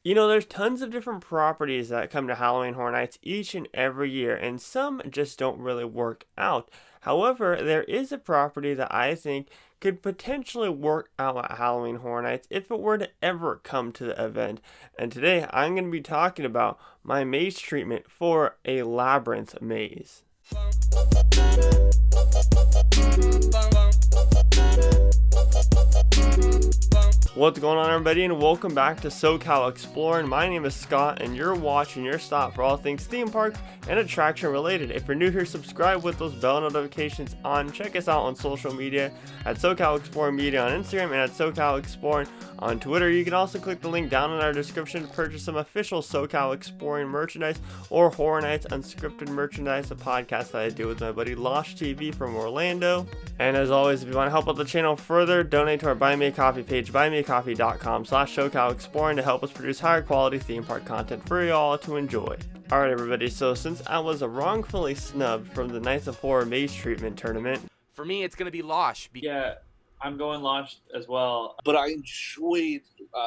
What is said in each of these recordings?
You know, there's tons of different properties that come to Halloween Horror Nights each and every year, and some just don't really work out. However, there is a property that I think could potentially work out at Halloween Horror Nights if it were to ever come to the event. And today I'm going to be talking about my maze treatment for a Labyrinth maze. What's going on, everybody, and welcome back to SoCal Exploring. My name is Scott, and you're watching your stop for all things theme park and attraction related. If you're new here, subscribe with those bell notifications on. Check us out on social media at SoCal Exploring Media on Instagram and at SoCal Exploring on Twitter. You can also click the link down in our description to purchase some official SoCal Exploring merchandise or Horror Nights Unscripted merchandise, a podcast that I do with my buddy Losh TV from Orlando. And as always, if you want to help out the channel further, donate to our Buy Me a Coffee page, buymeacoffee.com/SoCalExploring, to help us produce higher quality theme park content for y'all to enjoy. Alright, everybody, so since I was wrongfully snubbed from the Nights of Horror Maze Treatment Tournament, for me, it's going to be Losh. Yeah, I'm going Launch as well. But I enjoyed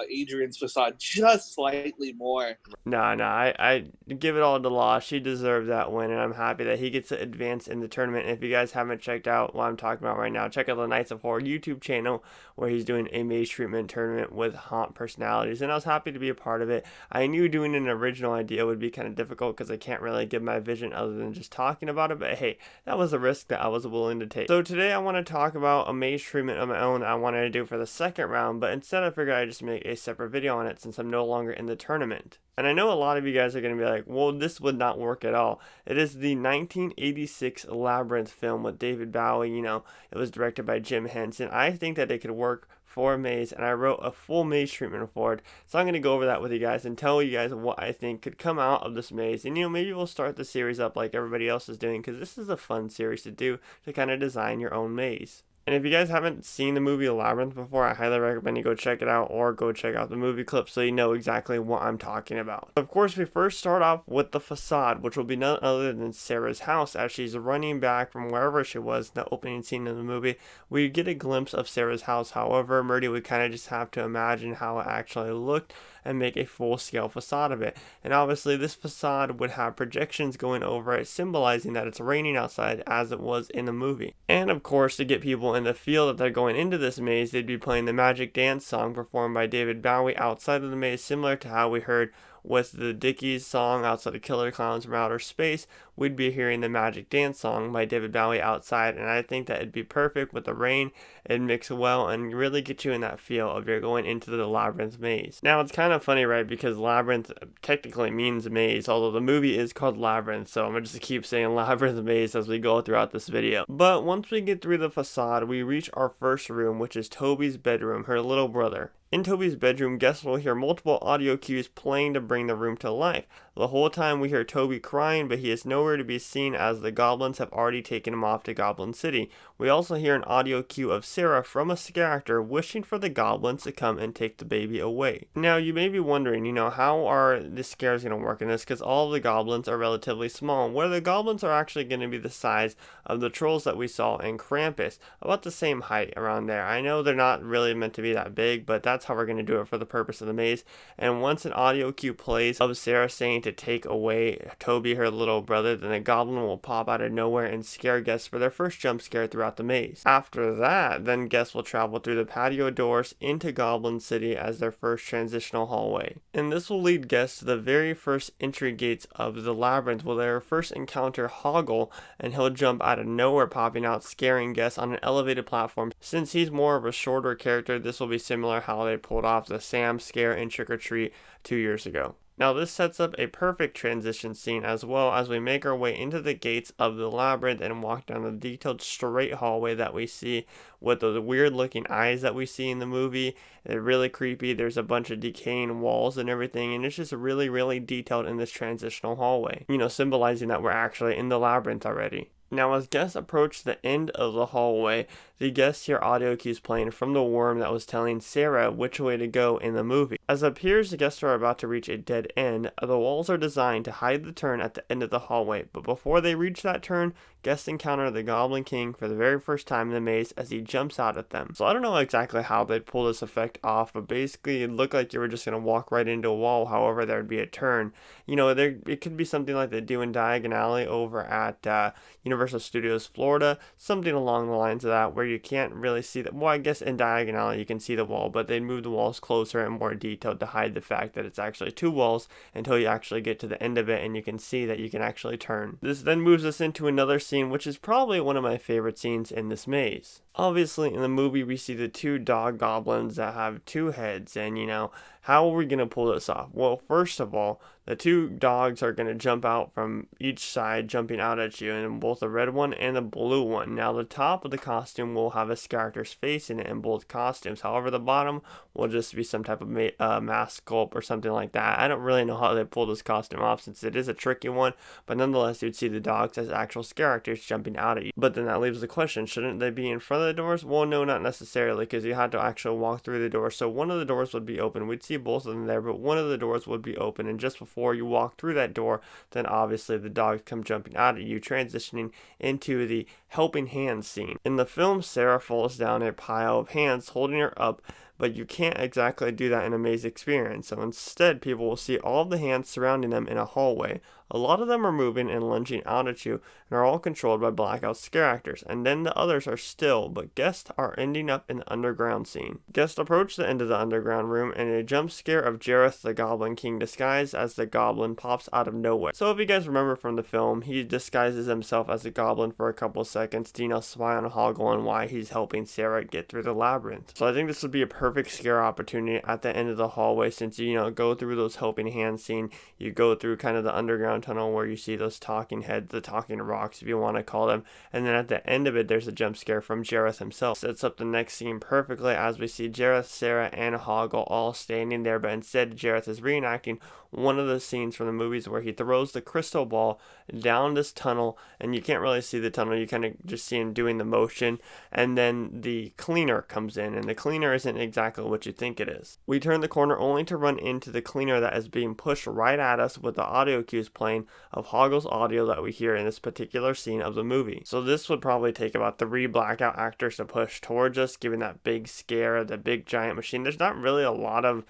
Adrian's facade just slightly more. I give it all to Law. She deserved that win, and I'm happy that he gets to advance in the tournament. And if you guys haven't checked out what I'm talking about right now, check out the Nights of Horror YouTube channel where he's doing a maze treatment tournament with haunt personalities, and I was happy to be a part of it. I knew doing an original idea would be kind of difficult because I can't really give my vision other than just talking about it, but hey, that was a risk that I was willing to take. So today I want to talk about a maze treatment of my own that I wanted to do for the second round, but instead I figured I'd just make a separate video on it since I'm no longer in the tournament. And I know a lot of you guys are going to be like, well, this would not work at all. It is the 1986 Labyrinth film with David Bowie. You know, it was directed by Jim Henson. I think that it could work for a maze, and I wrote a full maze treatment for it. So I'm going to go over that with you guys and tell you guys what I think could come out of this maze. And, you know, maybe we'll start the series up like everybody else is doing, because this is a fun series to do, to kind of design your own maze. And if you guys haven't seen the movie Labyrinth before, I highly recommend you go check it out or go check out the movie clip so you know exactly what I'm talking about. Of course, we first start off with the facade, which will be none other than Sarah's house as she's running back from wherever she was in the opening scene of the movie. We get a glimpse of Sarah's house. However, Murdy would kind of just have to imagine how it actually looked and make a full-scale facade of it. And obviously this facade would have projections going over it, symbolizing that it's raining outside as it was in the movie. And of course, to get people in the feel that they're going into this maze, they'd be playing the Magic Dance song performed by David Bowie outside of the maze, similar to how we heard with the Dickies song outside of Killer Clowns from Outer Space. We'd be hearing the Magic Dance song by David Bowie outside, and I think that it'd be perfect with the rain. It'd mix well and really get you in that feel of you're going into the Labyrinth maze. Now, it's kind of funny, right, because Labyrinth technically means maze, although the movie is called Labyrinth, so I'm going to just keep saying Labyrinth maze as we go throughout this video. But once we get through the facade, we reach our first room, which is Toby's bedroom, her little brother. In Toby's bedroom, guests will hear multiple audio cues playing to bring the room to life. The whole time we hear Toby crying, but he is nowhere to be seen as the goblins have already taken him off to Goblin City. We also hear an audio cue of Sarah from a character wishing for the goblins to come and take the baby away. Now, you may be wondering, you know, how are the scares going to work in this, because all of the goblins are relatively small, where the goblins are actually going to be the size of the trolls that we saw in Krampus, about the same height around there. I know they're not really meant to be that big, but that's how we're going to do it for the purpose of the maze. And once an audio cue plays of Sarah saying to take away Toby, her little brother, then a goblin will pop out of nowhere and scare guests for their first jump scare throughout the maze. After that, then guests will travel through the patio doors into Goblin City as their first transitional hallway. And this will lead guests to the very first entry gates of the labyrinth, where they will first encounter Hoggle, and he'll jump out of nowhere, popping out, scaring guests on an elevated platform. Since he's more of a shorter character, this will be similar how they pulled off the Sam scare in Trick or Treat 2 years ago. Now, this sets up a perfect transition scene as well as we make our way into the gates of the labyrinth and walk down the detailed straight hallway that we see with those weird looking eyes that we see in the movie. They're really creepy. There's a bunch of decaying walls and everything, and it's just really, really detailed in this transitional hallway, you know, symbolizing that we're actually in the labyrinth already. Now, as guests approach the end of the hallway, the guests hear audio cues playing from the worm that was telling Sarah which way to go in the movie. As it appears the guests are about to reach a dead end, the walls are designed to hide the turn at the end of the hallway, but before they reach that turn, guests encounter the Goblin King for the very first time in the maze as he jumps out at them. So I don't know exactly how they'd pull this effect off, but basically it looked like you were just going to walk right into a wall, however there'd be a turn. You know, it could be something like they do in Diagon Alley over at Universal Studios Florida, something along the lines of that, where you can't really see that. Well, I guess in Diagon Alley you can see the wall, but they'd move the walls closer and more detailed to hide the fact that it's actually two walls until you actually get to the end of it and you can see that you can actually turn. This then moves us into another scene, which is probably one of my favorite scenes in this maze. Obviously, in the movie, we see the two dog goblins that have two heads, and you know, how are we going to pull this off? Well, first of all, the two dogs are going to jump out from each side, jumping out at you, and both the red one and the blue one. Now, the top of the costume will have a character's face in it in both costumes. However, the bottom will just be some type of mask sculpt or something like that. I don't really know how they pull this costume off since it is a tricky one, but nonetheless, you'd see the dogs as actual characters jumping out at you. But then that leaves the question, shouldn't they be in front of the doors? Well, no, not necessarily, because you had to actually walk through the door. So one of the doors would be open. We'd see both of them there, but one of the doors would be open, and just before you walk through that door, then obviously the dogs come jumping out at you, transitioning into the helping hands scene. In the film, Sarah falls down a pile of hands holding her up, but you can't exactly do that in a maze experience, so instead people will see all of the hands surrounding them in a hallway. A lot of them are moving and lunging out at you and are all controlled by blackout scare actors, and then the others are still, but guests are ending up in the underground scene. Guests approach the end of the underground room and a jump scare of Jareth the Goblin King disguised as the Goblin pops out of nowhere. So if you guys remember from the film, he disguises himself as a goblin for a couple of seconds to, you know, spy on Hoggle and why he's helping Sarah get through the labyrinth. So I think this would be a perfect scare opportunity at the end of the hallway, since you know, go through those helping hand scene, you go through kind of the underground tunnel where you see those talking heads, the talking rocks if you want to call them, and then at the end of it there's a jump scare from Jareth himself. Sets up the next scene perfectly as we see Jareth, Sarah, and Hoggle all standing there, but instead Jareth is reenacting one of the scenes from the movies where he throws the crystal ball down this tunnel, and you can't really see the tunnel, you kind of just see him doing the motion, and then the cleaner comes in, and the cleaner isn't exactly what you think it is. We turn the corner only to run into the cleaner that is being pushed right at us with the audio cues playing of Hoggle's audio that we hear in this particular scene of the movie. So this would probably take about 3 blackout actors to push towards us, giving that big scare of the big giant machine. There's not really a lot of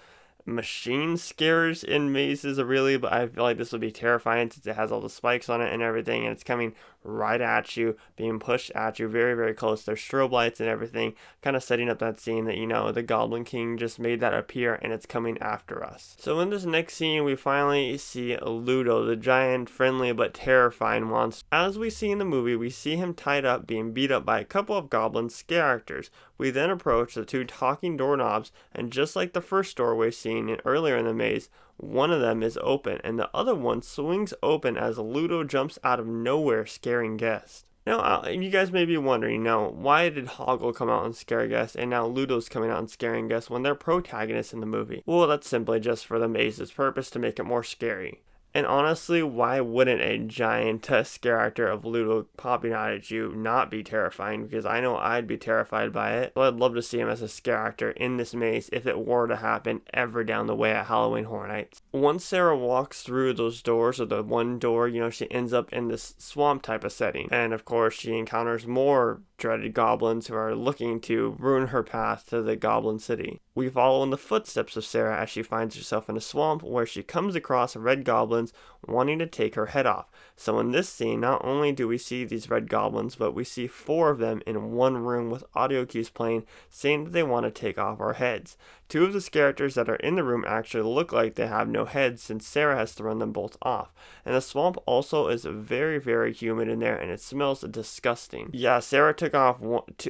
machine scares in mazes really, but I feel like this would be terrifying since it has all the spikes on it and everything, and it's coming right at you, being pushed at you very, very close. There's strobe lights and everything, kind of setting up that scene that, you know, the Goblin King just made that appear and it's coming after us. So in this next scene, we finally see Ludo, the giant, friendly but terrifying monster. As we see in the movie, we see him tied up, being beat up by a couple of goblin scare actors. We then approach the 2 talking doorknobs, and just like the first doorway scene earlier in the maze, one of them is open, and the other one swings open as Ludo jumps out of nowhere, scaring guests. Now, you guys may be wondering, now, why did Hoggle come out and scare guests, and now Ludo's coming out and scaring guests when they're protagonists in the movie? Well, that's simply just for the maze's purpose, to make it more scary. And honestly, why wouldn't a giant scare actor of Ludo popping out at you not be terrifying? Because I know I'd be terrified by it. So I'd love to see him as a scare actor in this maze if it were to happen ever down the way at Halloween Horror Nights. Once Sarah walks through those doors, or the one door, you know, she ends up in this swamp type of setting. And of course, she encounters more dreaded goblins who are looking to ruin her path to the Goblin City. We follow in the footsteps of Sarah as she finds herself in a swamp where she comes across red goblins wanting to take her head off. So in this scene, not only do we see these red goblins, but we see 4 of them in one room with audio cues playing, saying that they want to take off our heads. 2 of the characters that are in the room actually look like they have no heads, since Sarah has thrown them both off. And the swamp also is very, very humid in there, and it smells disgusting. Yeah, Sarah took off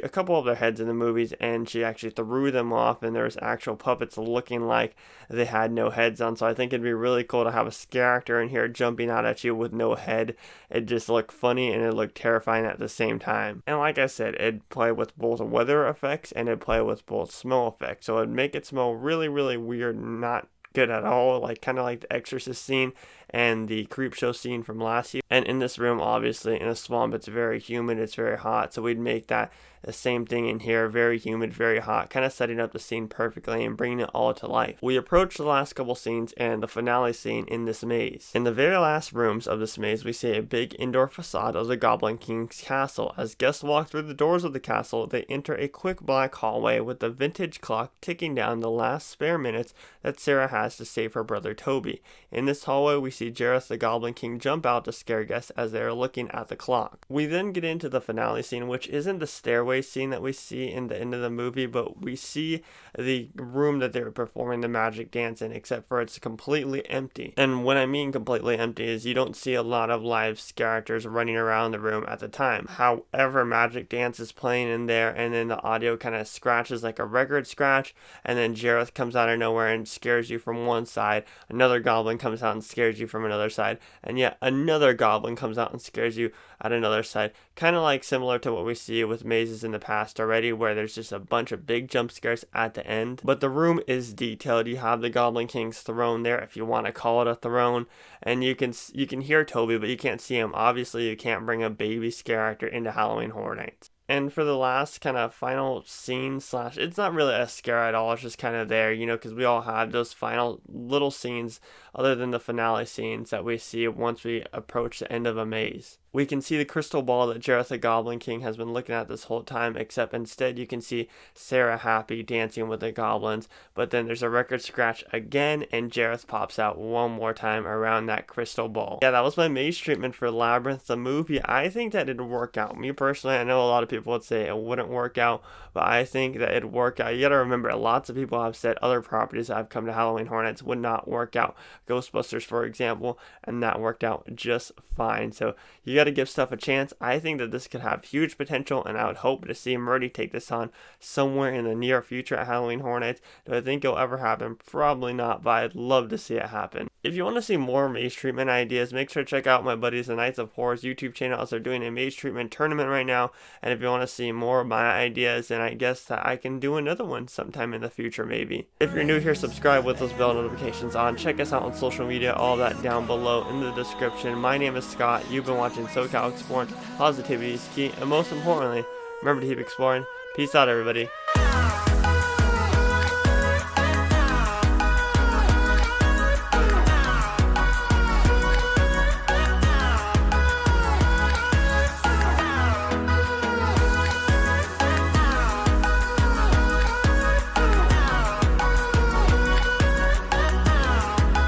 a couple of their heads in the movies, and she actually threw them off, and there's actual puppets looking like they had no heads on. So I think it'd be really cool to have a scare actor in here jumping out at you with no head. It just looked funny and it looked terrifying at the same time. And like I said, it'd play with both weather effects and it'd play with both smell effects. So it'd make it smell really, really weird, not good at all, like kind of like the Exorcist scene and the creep show scene from last year. And in this room, obviously in a swamp, it's very humid, it's very hot, so we'd make that the same thing in here, very humid, very hot, kind of setting up the scene perfectly and bringing it all to life. We approach the last couple scenes and the finale scene in this maze. In the very last rooms of this maze, we see a big indoor facade of the Goblin King's castle. As guests walk through the doors of the castle, they enter a quick black hallway with the vintage clock ticking down the last spare minutes that Sarah has to save her brother Toby. In this hallway, we see Jareth the Goblin King jump out to scare guests as they are looking at the clock. We then get into the finale scene, which isn't the stairway scene that we see in the end of the movie, but we see the room that they were performing the magic dance in, except for it's completely empty. And when I mean completely empty is you don't see a lot of live characters running around the room at the time. However, magic dance is playing in there, and then the audio kind of scratches like a record scratch, and then Jareth comes out of nowhere and scares you from one side, another goblin comes out and scares you from another side, and yet another goblin comes out and scares you at another side. Kind of like similar to what we see with mazes in the past already, where there's just a bunch of big jump scares at the end. But the room is detailed. You have the Goblin King's throne there, if you want to call it a throne, and you can hear Toby, but you can't see him. Obviously, you can't bring a baby scare actor into Halloween Horror Nights. And for the last kind of final scene slash, it's not really a scare at all, it's just kind of there, because we all have those final little scenes other than the finale scenes that we see once we approach the end of a maze. We can see the crystal ball that Jareth the Goblin King has been looking at this whole time, except instead you can see Sarah happy dancing with the goblins, but then there's a record scratch again and Jareth pops out one more time around that crystal ball. Yeah, that was my maze treatment for Labyrinth, the movie. I think that it'd work out. Me personally, I know a lot of people would say it wouldn't work out, but I think that it'd work out. You gotta remember, lots of people have said other properties that have come to Halloween Horror Nights would not work out. Ghostbusters, for example, and that worked out just fine. So you gotta give stuff a chance. I think that this could have huge potential, and I would hope to see Murdy take this on somewhere in the near future at Halloween Horror Nights. Do I think it'll ever happen? Probably not, but I'd love to see it happen. If you want to see more maze treatment ideas, make sure to check out my buddies the Knights of Horrors YouTube channel, as they're doing a maze treatment tournament right now. And if you want to see more of my ideas, then I guess that I can do another one sometime in the future, maybe. If you're new here, subscribe with those bell notifications on. Check us out on social media, all that down below in the description. My name is Scott. You've been watching SoCal Exploring. Positivity is key, and most importantly, remember to keep exploring. Peace out, everybody.